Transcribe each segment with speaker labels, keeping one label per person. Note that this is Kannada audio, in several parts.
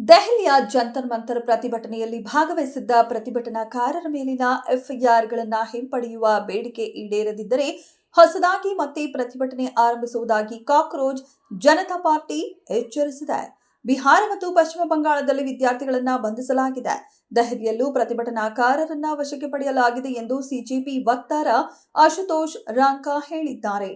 Speaker 1: ದೆಹಲಿಯ ಜಂತರ್ ಮಂತರ್ ಪ್ರತಿಭಟನೆಯಲ್ಲಿ ಭಾಗವಹಿಸಿದ್ದ ಪ್ರತಿಭಟನಾಕಾರರ ಮೇಲಿನ ಎಫ್ಐಆರ್ಗಳನ್ನು ಹಿಂಪಡೆಯುವ ಬೇಡಿಕೆ ಈಡೇರದಿದ್ದರೆ ಹೊಸದಾಗಿ ಮತ್ತೆ ಪ್ರತಿಭಟನೆ ಆರಂಭಿಸುವುದಾಗಿ ಕಾಕ್ರೋಚ್ ಜನತಾ ಪಾರ್ಟಿ ಎಚ್ಚರಿಸಿದೆ. ಬಿಹಾರ ಮತ್ತು ಪಶ್ಚಿಮ ಬಂಗಾಳದಲ್ಲಿ ವಿದ್ಯಾರ್ಥಿಗಳನ್ನು ಬಂಧಿಸಲಾಗಿದೆ. ದೆಹಲಿಯಲ್ಲೂ ಪ್ರತಿಭಟನಾಕಾರರನ್ನ ವಶಕ್ಕೆ ಪಡೆಯಲಾಗಿದೆ ಎಂದು ಸಿಜೆಪಿ ವಕ್ತಾರ ಆಶುತೋಷ್ ರಾಂಕಾ ಹೇಳಿದ್ದಾರೆ.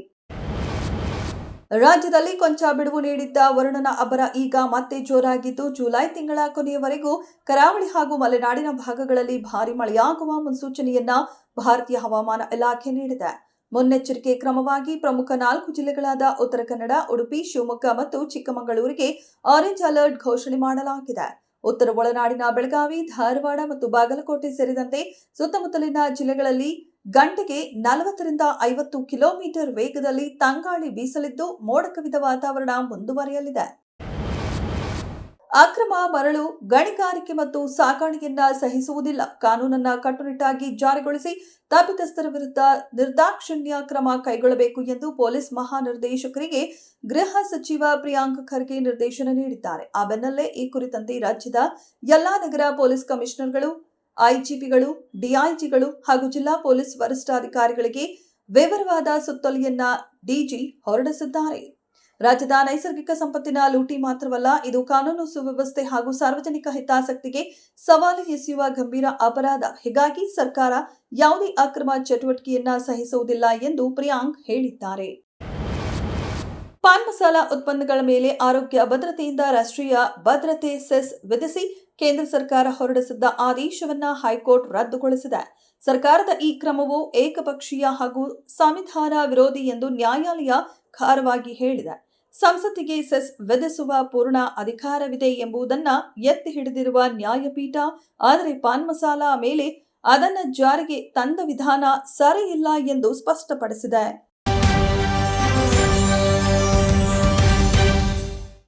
Speaker 1: ರಾಜ್ಯದಲ್ಲಿ ಕೊಂಚ ಬಿಡುವು ನೀಡಿದ್ದ ವರುಣನ ಅಬ್ಬರ ಈಗ ಮತ್ತೆ ಜೋರಾಗಿದ್ದು, ಜುಲೈ ತಿಂಗಳ ಕೊನೆಯವರೆಗೂ ಕರಾವಳಿ ಹಾಗೂ ಮಲೆನಾಡಿನ ಭಾಗಗಳಲ್ಲಿ ಭಾರೀ ಮಳೆಯಾಗುವ ಮುನ್ಸೂಚನೆಯನ್ನ ಭಾರತೀಯ ಹವಾಮಾನ ಇಲಾಖೆ ನೀಡಿದೆ. ಮುನ್ನೆಚ್ಚರಿಕೆ ಕ್ರಮವಾಗಿ ಪ್ರಮುಖ 4 ಜಿಲ್ಲೆಗಳಾದ ಉತ್ತರ ಕನ್ನಡ, ಉಡುಪಿ, ಶಿವಮೊಗ್ಗ ಮತ್ತು ಚಿಕ್ಕಮಗಳೂರಿಗೆ ಆರೆಂಜ್ ಅಲರ್ಟ್ ಘೋಷಣೆ ಮಾಡಲಾಗಿದೆ. ಉತ್ತರ ಒಳನಾಡಿನ ಬೆಳಗಾವಿ, ಧಾರವಾಡ ಮತ್ತು ಬಾಗಲಕೋಟೆ ಸೇರಿದಂತೆ ಸುತ್ತಮುತ್ತಲಿನ ಜಿಲ್ಲೆಗಳಲ್ಲಿ ಗಂಟೆಗೆ 40 ರಿಂದ 50 ಕಿಲೋಮೀಟರ್ ವೇಗದಲ್ಲಿ ತಂಗಾಳಿ ಬೀಸಲಿದ್ದು, ಮೋಡ ಕವಿದ ವಾತಾವರಣ ಮುಂದುವರಿಯಲಿದೆ. ಅಕ್ರಮ ಮರಳು ಗಣಿಗಾರಿಕೆ ಮತ್ತು ಸಾಗಣೆಯನ್ನ ಸಹಿಸುವುದಿಲ್ಲ. ಕಾನೂನನ್ನ ಕಟ್ಟುನಿಟ್ಟಾಗಿ ಜಾರಿಗೊಳಿಸಿ ತಪ್ಪಿತಸ್ಥರ ವಿರುದ್ಧ ನಿರ್ದಾಕ್ಷಿಣ್ಯ ಕ್ರಮ ಕೈಗೊಳ್ಳಬೇಕು ಎಂದು ಪೊಲೀಸ್ ಮಹಾನಿರ್ದೇಶಕರಿಗೆ ಗೃಹ ಸಚಿವ ಪ್ರಿಯಾಂಕ್ ಖರ್ಗೆ ನಿರ್ದೇಶನ ನೀಡಿದ್ದಾರೆ. ಆ ಬೆನ್ನಲ್ಲೇ ಈ ಕುರಿತಂತೆ ರಾಜ್ಯದ ಎಲ್ಲಾ ನಗರ ಪೊಲೀಸ್ ಕಮಿಷನರ್ಗಳು, ಐಜಿಪಿಗಳು, ಡಿಐಜಿಗಳು ಹಾಗೂ ಜಿಲ್ಲಾ ಪೊಲೀಸ್ ವರಿಷ್ಠಾಧಿಕಾರಿಗಳಿಗೆ ವಿವರವಾದ ಸುತ್ತೋಲೆಯನ್ನ ಡಿಜಿ ಹೊರಡಿಸಿದ್ದಾರೆ. ರಾಜ್ಯದ ನೈಸರ್ಗಿಕ ಸಂಪತ್ತಿನ ಲೂಟಿ ಮಾತ್ರವಲ್ಲ, ಇದು ಕಾನೂನು ಸುವ್ಯವಸ್ಥೆ ಹಾಗೂ ಸಾರ್ವಜನಿಕ ಹಿತಾಸಕ್ತಿಗೆ ಸವಾಲು ಎಸೆಯುವ ಗಂಭೀರ ಅಪರಾಧ. ಹೀಗಾಗಿ ಸರ್ಕಾರ ಯಾವುದೇ ಅಕ್ರಮ ಚಟುವಟಿಕೆಯನ್ನ ಸಹಿಸುವುದಿಲ್ಲ ಎಂದು ಪ್ರಿಯಾಂಕ್ ಹೇಳಿದ್ದಾರೆ. ಪಾನ್ ಮಸಾಲ ಉತ್ಪನ್ನಗಳ ಮೇಲೆ ಆರೋಗ್ಯ ಭದ್ರತೆಯಿಂದ ರಾಷ್ಟ್ರೀಯ ಭದ್ರತೆ ಸೆಸ್ ವಿಧಿಸಿ ಕೇಂದ್ರ ಸರ್ಕಾರ ಹೊರಡಿಸಿದ್ದ ಆದೇಶವನ್ನ ಹೈಕೋರ್ಟ್ ರದ್ದುಗೊಳಿಸಿದೆ. ಸರ್ಕಾರದ ಈ ಕ್ರಮವು ಏಕಪಕ್ಷೀಯ ಹಾಗೂ ಸಂವಿಧಾನ ವಿರೋಧಿ ಎಂದು ನ್ಯಾಯಾಲಯ ಖಾರವಾಗಿ ಹೇಳಿದೆ. ಸಂಸತ್ತಿಗೆ ಸೆಸ್ ವಿಧಿಸುವ ಪೂರ್ಣ ಅಧಿಕಾರವಿದೆ ಎಂಬುದನ್ನು ಎತ್ತಿ ಹಿಡಿದಿರುವ ನ್ಯಾಯಪೀಠ, ಆದರೆ ಪಾನ್ ಮಸಾಲ ಮೇಲೆ ಅದನ್ನು ಜಾರಿಗೆ ತಂದ ವಿಧಾನ ಸರಿಯಿಲ್ಲ ಎಂದು ಸ್ಪಷ್ಟಪಡಿಸಿದೆ.